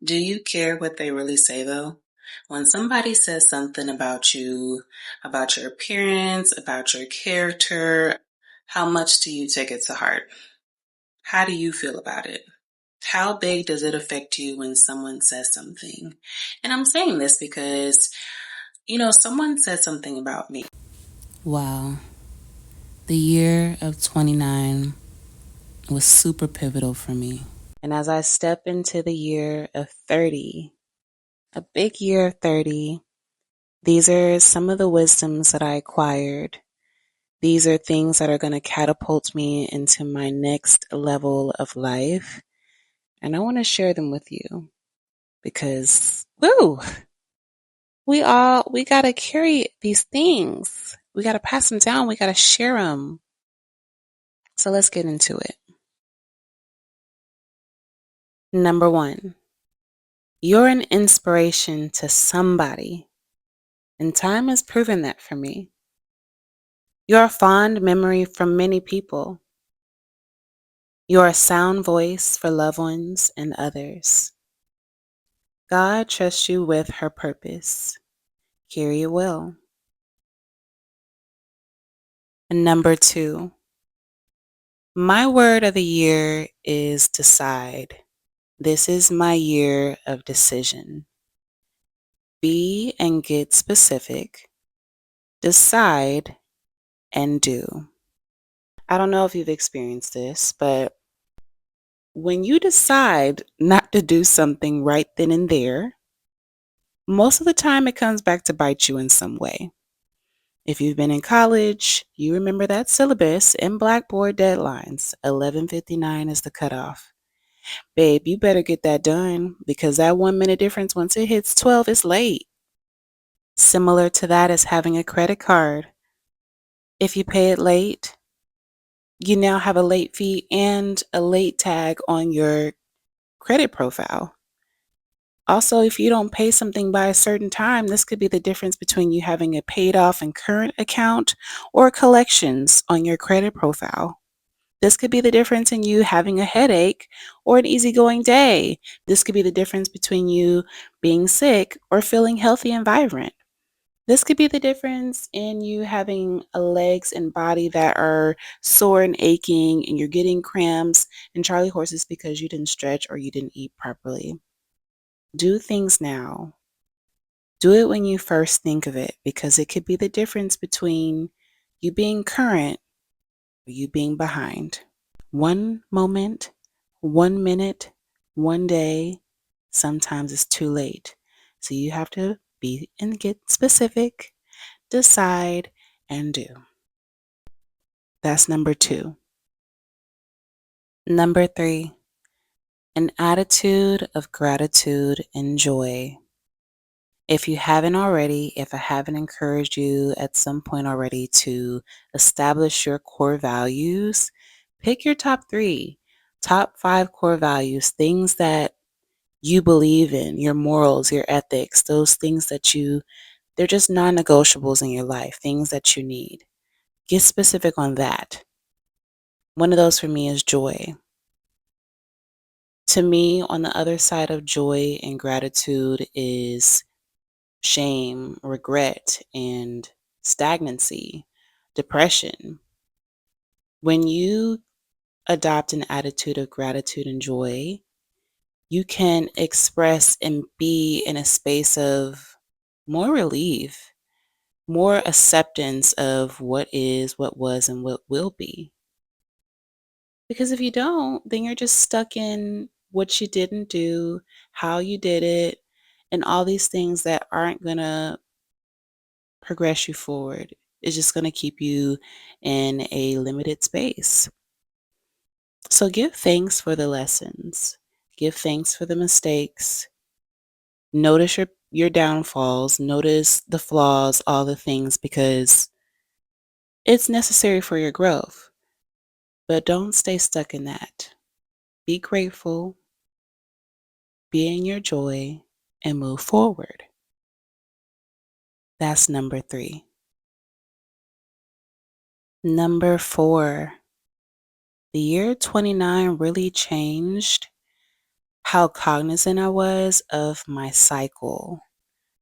Do you care what they really say though? When somebody says something about you, about your appearance, about your character, how much do you take it to heart? How do you feel about it? How big does it affect you when someone says something? And I'm saying this because, someone said something about me. Wow. The year of 29 was super pivotal for me. And as I step into the year of 30, a big year of 30, these are some of the wisdoms that I acquired. These are things that are going to catapult me into my next level of life. And I want to share them with you because, woo, we got to carry these things. We got to pass them down. We got to share them. So let's get into it. Number one, you're an inspiration to somebody. And time has proven that for me. You're a fond memory from many people. You're a sound voice for loved ones and others. God trusts you with her purpose. Carry it well. And number two, my word of the year is decide. This is my year of decision. Be and get specific. Decide and do. I don't know if you've experienced this, but when you decide not to do something right then and there, most of the time it comes back to bite you in some way. If you've been in college, you remember that syllabus and blackboard deadlines. 11:59 is the cutoff. Babe, you better get that done because that 1 minute difference once it hits 12 is late. Similar to that is having a credit card. If you pay it late, you now have a late fee and a late tag on your credit profile. Also, if you don't pay something by a certain time, this could be the difference between you having a paid off and current account or collections on your credit profile. This could be the difference in you having a headache or an easygoing day. This could be the difference between you being sick or feeling healthy and vibrant. This could be the difference in you having legs and body that are sore and aching and you're getting cramps and Charlie horses because you didn't stretch or you didn't eat properly. Do things now. Do it when you first think of it because it could be the difference between you being current or you being behind. One moment, 1 minute, one day, sometimes it's too late. So you have to be and get specific, decide, and do. That's number two. Number three, an attitude of gratitude and joy. If you haven't already, if I haven't encouraged you at some point already to establish your core values, pick your top three, top five core values, things that you believe in, your morals, your ethics, those things that they're just non negotiables in your life, things that you need. Get specific on that. One of those for me is joy. To me, on the other side of joy and gratitude is shame, regret, and stagnancy, depression. When you adopt an attitude of gratitude and joy, you can express and be in a space of more relief, more acceptance of what is, what was, and what will be. Because if you don't, then you're just stuck in what you didn't do, how you did it, and all these things that aren't going to progress you forward. It's just going to keep you in a limited space. So give thanks for the lessons. Give thanks for the mistakes. Notice your downfalls, notice the flaws, all the things because it's necessary for your growth. But don't stay stuck in that. Be grateful, be in your joy, and move forward. That's number three. Number four, the year 29 really changed how cognizant I was of my cycle,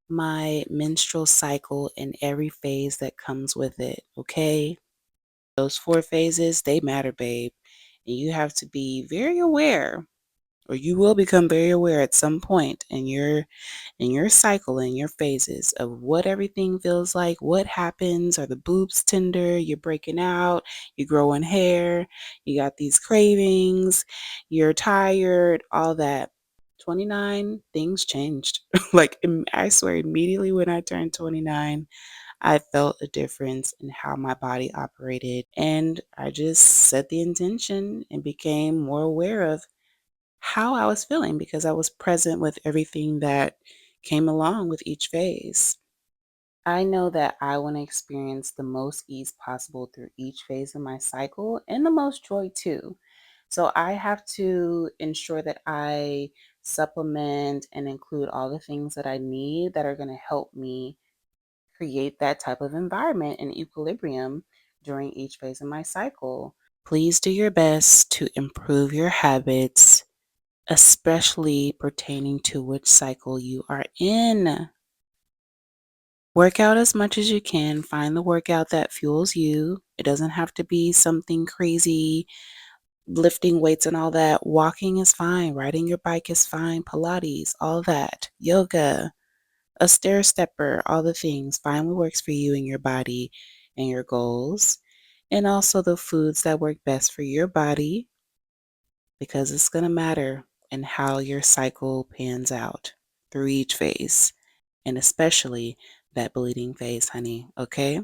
my menstrual cycle, and every phase that comes with it. Okay. Those 4 phases, they matter, babe. And you have to be very aware, or you will become very aware at some point in your cycle, in your phases of what everything feels like, what happens. Are the boobs tender? You're breaking out, you're growing hair, you got these cravings, you're tired, all that. 29, things changed. I swear, immediately when I turned 29, I felt a difference in how my body operated. And I just set the intention and became more aware of how I was feeling because I was present with everything that came along with each phase. I know that I want to experience the most ease possible through each phase of my cycle and the most joy too. So I have to ensure that I supplement and include all the things that I need that are going to help me create that type of environment and equilibrium during each phase of my cycle. Please do your best to improve your habits, especially pertaining to which cycle you are in. Work out as much as you can. Find the workout that fuels you. It doesn't have to be something crazy, lifting weights and all that. Walking is fine. Riding your bike is fine. Pilates, all that. Yoga, a stair stepper, all the things. Find what works for you and your body and your goals. And also the foods that work best for your body, because it's going to matter in how your cycle pans out through each phase, and especially that bleeding phase, honey. Okay?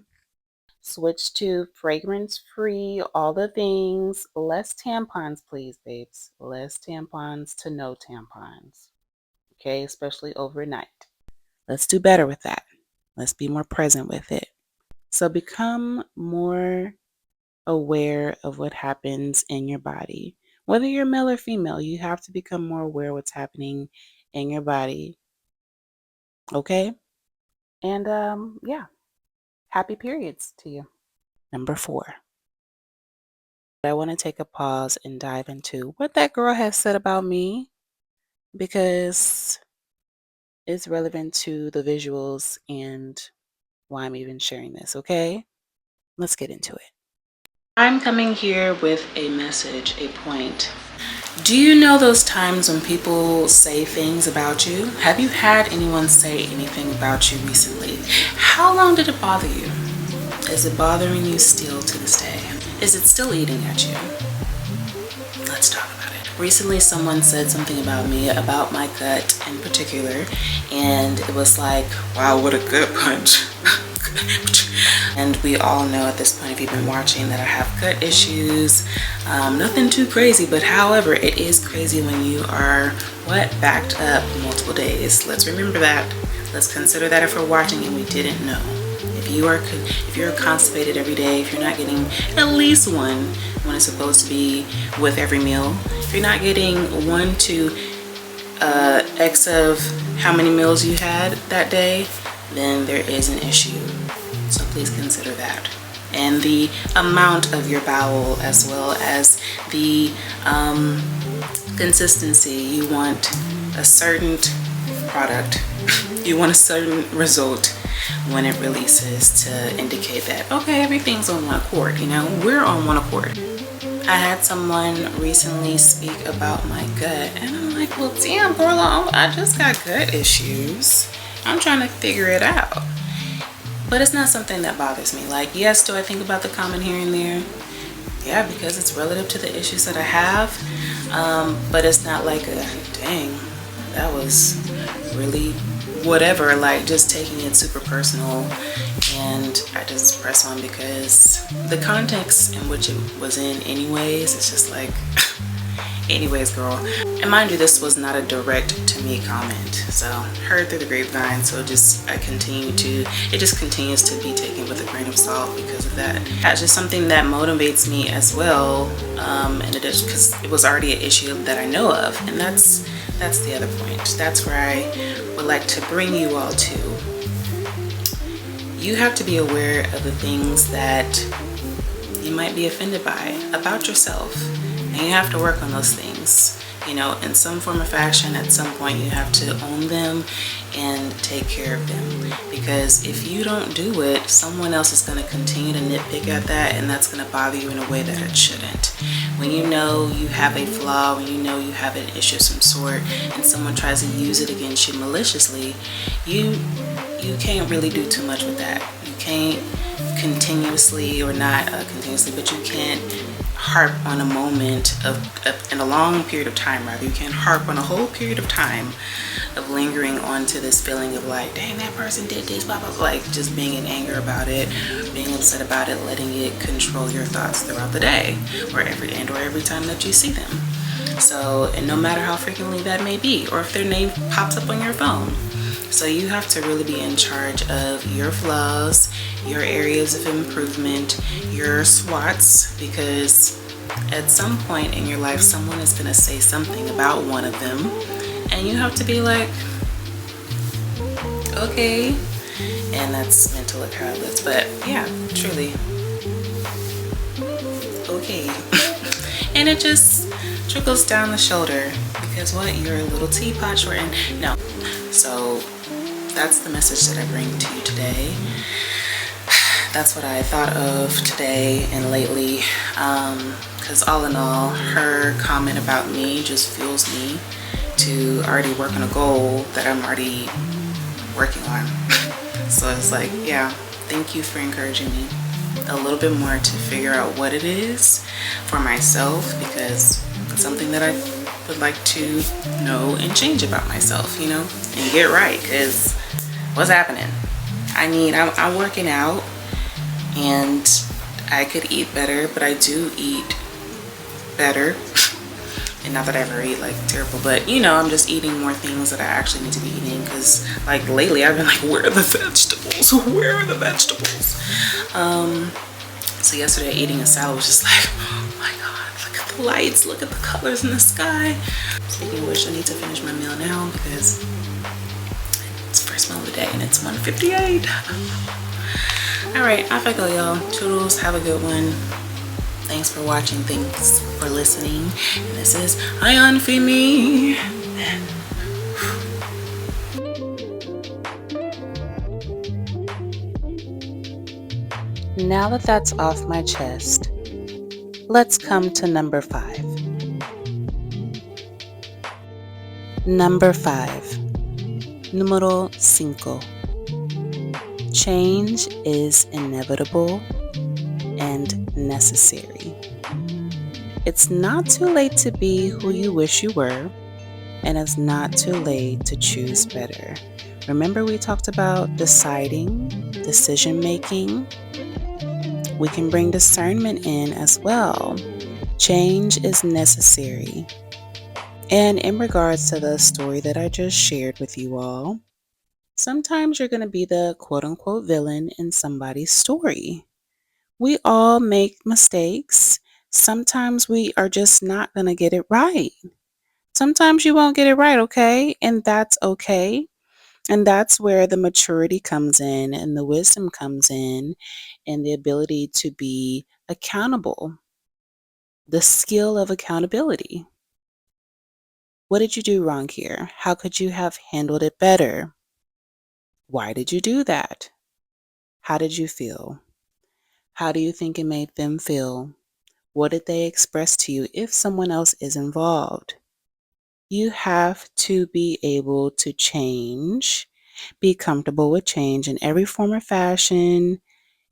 Switch to fragrance free, all the things. Less tampons, please, babes. Less tampons to no tampons. Okay? Especially overnight. Let's do better with that. Let's be more present with it. So become more aware of what happens in your body. Whether you're male or female, you have to become more aware of what's happening in your body. Okay? And yeah, happy periods to you. Number 4. I want to take a pause and dive into what that girl has said about me because it's relevant to the visuals and why I'm even sharing this, okay? Let's get into it. I'm coming here with a message, a point. Do you know those times when people say things about you? Have you had anyone say anything about you recently? How long did it bother you? Is it bothering you still to this day? Is it still eating at you? Let's talk about it. Recently, someone said something about me, about my gut in particular, and it was like, wow, what a gut punch. And we all know at this point, if you've been watching, that I have gut issues. Nothing too crazy, but however, it is crazy when you are, backed up multiple days. Let's remember that. Let's consider that if we're watching and we didn't know. If you're constipated every day, if you're not getting at least one when it's supposed to be with every meal, if you're not getting 1 to X of how many meals you had that day, then there is an issue. So please consider that. And the amount of your bowel, as well as the consistency. You want a certain product. You want a certain result when it releases to indicate that, okay, everything's on one accord. We're on one accord. I had someone recently speak about my gut, and I'm like, well, damn, girl, I just got gut issues. I'm trying to figure it out. But it's not something that bothers me. Like, yes, do I think about the comment here and there? Yeah, because it's relative to the issues that I have. But it's not like dang, that was really whatever, like just taking it super personal. And I just press on because the context in which it was in anyways, it's just like, anyways, girl. And mind you, this was not a direct to me comment. So heard through the grapevine. So it just continues to be taken with a grain of salt because of that. That's just something that motivates me as well. And it is because it was already an issue that I know of. And that's the other point. That's where I would like to bring you all to. You have to be aware of the things that you might be offended by about yourself. And you have to work on those things. In some form or fashion, at some point you have to own them and take care of them. Because if you don't do it, someone else is going to continue to nitpick at that, and that's going to bother you in a way that it shouldn't. When you know you have a flaw, when you know you have an issue of some sort, and someone tries to use it against you maliciously, you can't really do too much with that. You can't continuously, or not continuously, but you can't harp on a moment in a long period of time, rather. You can't harp on a whole period of time of lingering on to this feeling of like, dang, that person did this, blah, blah, blah. Like just being in anger about it, being upset about it, letting it control your thoughts throughout the day or every time that you see them. So, and no matter how frequently that may be, or if their name pops up on your phone. So you have to really be in charge of your flaws, your areas of improvement, your SWOTs, because at some point in your life, someone is going to say something about one of them, and you have to be like, okay. And that's meant to look how it looks, but yeah, truly, okay. And it just trickles down the shoulder, because what, you're a little teapot short, and no. So that's the message that I bring to you today. That's what I thought of today and lately, because all in all, her comment about me just fuels me to already work on a goal that I'm already working on. So it's like, yeah, thank you for encouraging me a little bit more to figure out what it is for myself, because it's something that I would like to know and change about myself, and get right, because what's happening? I'm working out, and I could eat better, but I do eat better. And not that I ever eat like terrible, but I'm just eating more things that I actually need to be eating, because like lately I've been like, where are the vegetables? Where are the vegetables? So yesterday eating a salad was just like, oh my God, look at the lights, look at the colors in the sky. Speaking of which, I need to finish my meal now, because it's the first meal of the day and it's 1:58. All right, off I go, y'all. Toodles, have a good one. Thanks for watching. Thanks for listening. And this is Affirming. Now that that's off my chest, let's come to number 5. Number 5. Número 5. Change is inevitable and necessary. It's not too late to be who you wish you were, and it's not too late to choose better. Remember, we talked about deciding, decision making. We can bring discernment in as well. Change is necessary. And in regards to the story that I just shared with you all, sometimes you're going to be the quote unquote villain in somebody's story. We all make mistakes. Sometimes we are just not going to get it right. Sometimes you won't get it right, okay? And that's okay. And that's where the maturity comes in, and the wisdom comes in, and the ability to be accountable. The skill of accountability. What did you do wrong here? How could you have handled it better? Why did you do that? How did you feel? How do you think it made them feel? What did they express to you if someone else is involved? You have to be able to change, be comfortable with change in every form or fashion.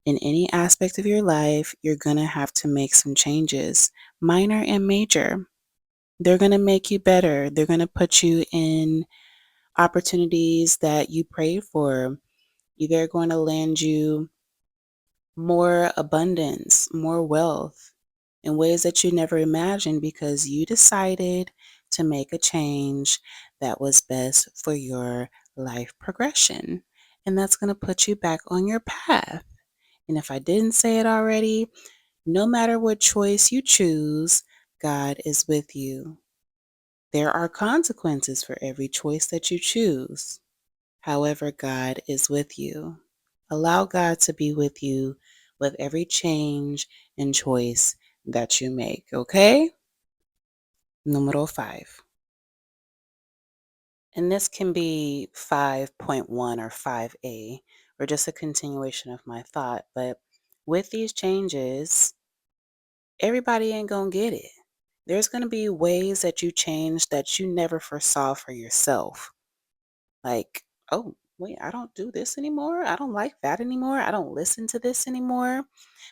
In any aspect of your life, you're going to have to make some changes, minor and major. They're going to make you better. They're going to put you in opportunities that you prayed for. They're going to land you more abundance, more wealth in ways that you never imagined, because you decided to make a change that was best for your life progression. And that's going to put you back on your path. And if I didn't say it already, no matter what choice you choose, God is with you. There are consequences for every choice that you choose. However, God is with you. Allow God to be with you with every change and choice that you make, okay? Número 5. And this can be 5.1 or 5A, or just a continuation of my thought. But with these changes, everybody ain't going to get it. There's going to be ways that you change that you never foresaw for yourself. Like, oh, wait, I don't do this anymore. I don't like that anymore. I don't listen to this anymore.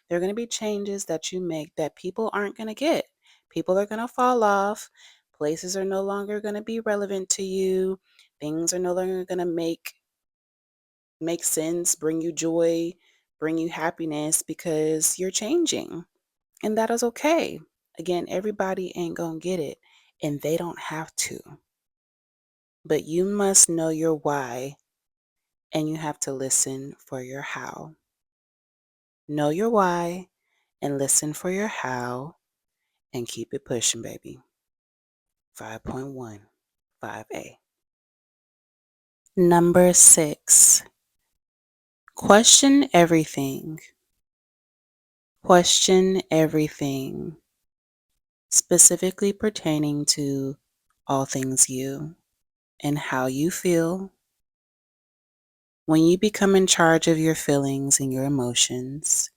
There are going to be changes that you make that people aren't going to get. People are going to fall off. Places are no longer going to be relevant to you. Things are no longer going to make sense, bring you joy, bring you happiness because you're changing. And that is okay. Again, everybody ain't going to get it, and they don't have to. But you must know your why, and you have to listen for your how. Know your why and listen for your how, and keep it pushing, baby. 5.1, 5A. Number 6, question everything. Question everything, specifically pertaining to all things you and how you feel. When you become in charge of your feelings and your emotions,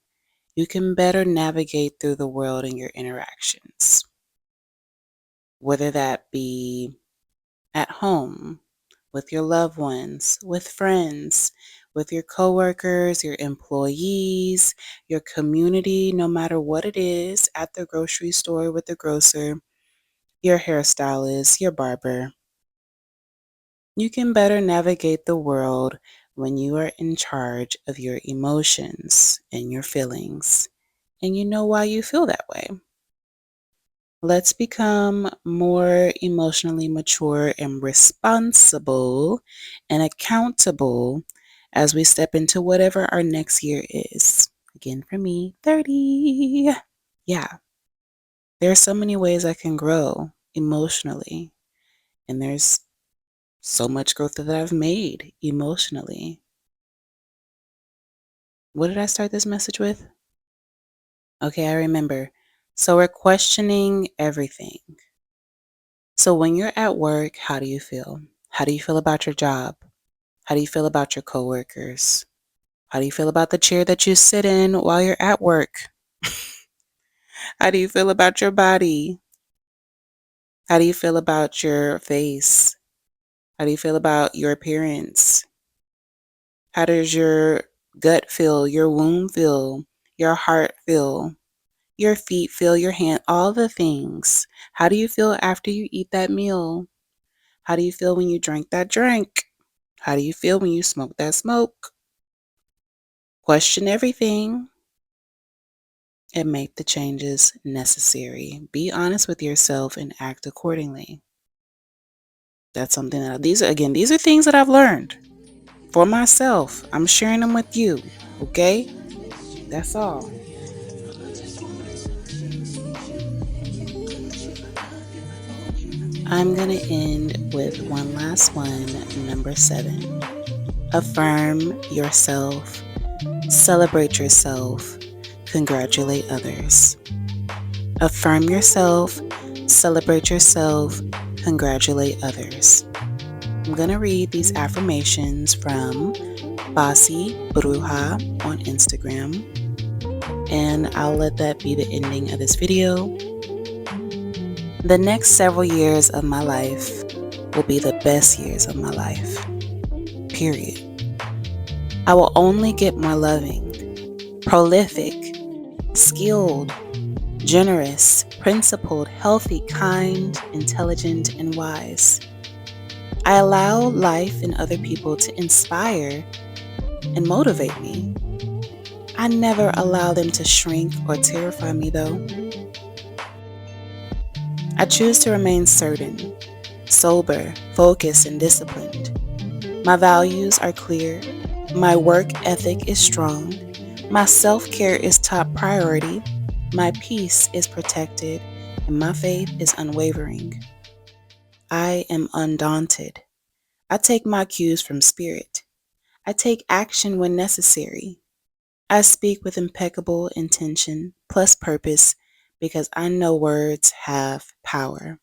you can better navigate through the world and your interactions, whether that be at home, with your loved ones, with friends, with your coworkers, your employees, your community, no matter what it is, at the grocery store with the grocer, your hairstylist, your barber. You can better navigate the world when you are in charge of your emotions and your feelings, and you know why you feel that way. Let's become more emotionally mature and responsible and accountable as we step into whatever our next year is. Again, for me, 30. Yeah, there are so many ways I can grow emotionally, and there's so much growth that I've made emotionally. What did I start this message with? Okay, I remember. So we're questioning everything. So when you're at work, how do you feel? How do you feel about your job? How do you feel about your coworkers? How do you feel about the chair that you sit in while you're at work? How do you feel about your body? How do you feel about your face? How do you feel about your appearance? How does your gut feel, your womb feel, your heart feel, your feet feel, your hand, all the things? How do you feel after you eat that meal? How do you feel when you drink that drink? How do you feel when you smoke that smoke? Question everything and make the changes necessary. Be honest with yourself and act accordingly. That's something that these are things that I've learned for myself. I'm sharing them with you. Okay? That's all. I'm going to end with one last one, number 7. Affirm yourself, celebrate yourself, congratulate others. Affirm yourself, celebrate yourself, congratulate others. I'm going to read these affirmations from Bossy Bruja on Instagram, and I'll let that be the ending of this video. The next several years of my life will be the best years of my life. Period. I will only get more loving, prolific, skilled, generous, principled, healthy, kind, intelligent, and wise. I allow life and other people to inspire and motivate me. I never allow them to shrink or terrify me, though. I choose to remain certain, sober, focused, and disciplined. My values are clear. My work ethic is strong. My self-care is top priority. My peace is protected, and my faith is unwavering. I am undaunted. I take my cues from spirit. I take action when necessary. I speak with impeccable intention plus purpose because I know words have power.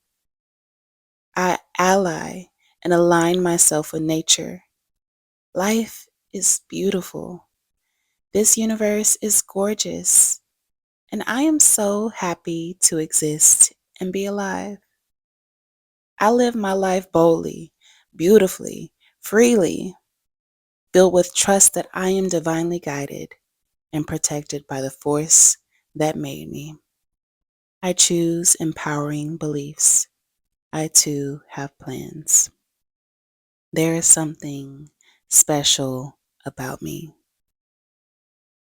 I ally and align myself with nature. Life is beautiful. This universe is gorgeous, and I am so happy to exist and be alive. I live my life boldly, beautifully, freely, filled with trust that I am divinely guided and protected by the force that made me. I choose empowering beliefs. I too have plans. There is something special about me.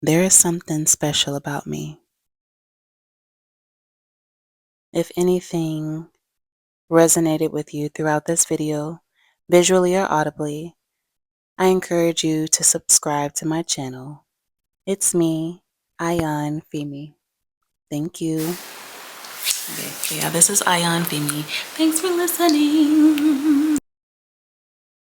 There is something special about me. If anything resonated with you throughout this video, visually or audibly, I encourage you to subscribe to my channel. It's me, Ayan Femi. Thank you. Okay, yeah, this is Ayan Femi. Thanks for listening.